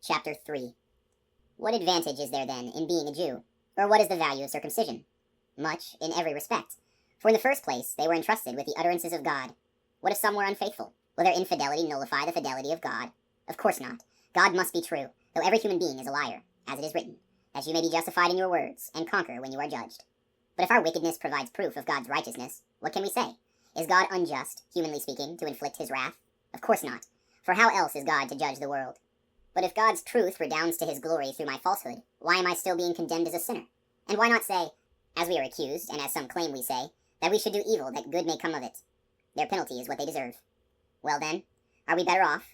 chapter 3. What advantage is there then in being a Jew? Or what is the value of circumcision? Much, in every respect. For in the first place, they were entrusted with the utterances of God. What if some were unfaithful? Will their infidelity nullify the fidelity of God? Of course not. God must be true, though every human being is a liar, as it is written, that you may be justified in your words, and conquer when you are judged. But if our wickedness provides proof of God's righteousness, what can we say? Is God unjust, humanly speaking, to inflict his wrath? Of course not. For how else is God to judge the world? But if God's truth redounds to his glory through my falsehood, why am I still being condemned as a sinner? And why not say, as we are accused, and as some claim we say, that we should do evil that good may come of it? Their penalty is what they deserve. Well then, are we better off?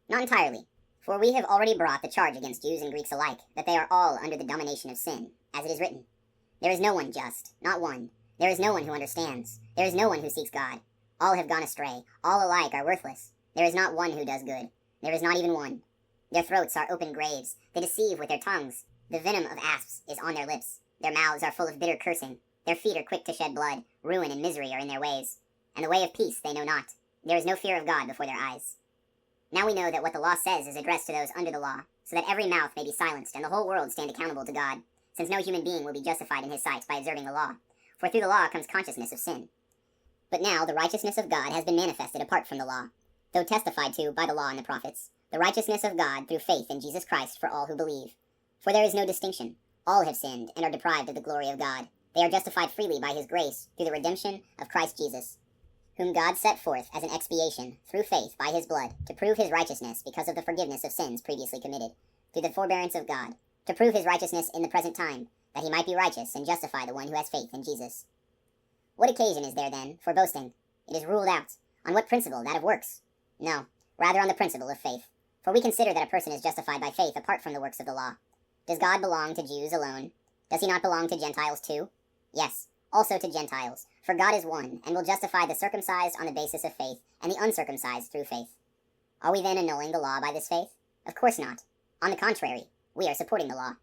Not entirely. For we have already brought the charge against Jews and Greeks alike, that they are all under the domination of sin, as it is written. There is no one just, not one. There is no one who understands. There is no one who seeks God. All have gone astray. All alike are worthless. There is not one who does good. There is not even one. Their throats are open graves. They deceive with their tongues. The venom of asps is on their lips. Their mouths are full of bitter cursing. Their feet are quick to shed blood. Ruin and misery are in their ways. And the way of peace they know not. There is no fear of God before their eyes. Now we know that what the law says is addressed to those under the law, so that every mouth may be silenced, and the whole world stand accountable to God, since no human being will be justified in his sight by observing the law. For through the law comes consciousness of sin. But now the righteousness of God has been manifested apart from the law, though testified to by the law and the prophets, the righteousness of God through faith in Jesus Christ for all who believe. For there is no distinction. All have sinned and are deprived of the glory of God. They are justified freely by his grace through the redemption of Christ Jesus, whom God set forth as an expiation through faith by his blood, to prove his righteousness because of the forgiveness of sins previously committed, through the forbearance of God, to prove his righteousness in the present time, that he might be righteous and justify the one who has faith in Jesus. What occasion is there, then, for boasting? It is ruled out. On what principle? That of works? No, rather on the principle of faith. For we consider that a person is justified by faith apart from the works of the law. Does God belong to Jews alone? Does he not belong to Gentiles too? Yes, also to Gentiles. For God is one, and will justify the circumcised on the basis of faith, and the uncircumcised through faith. Are we then annulling the law by this faith? Of course not. On the contrary, we are supporting the law.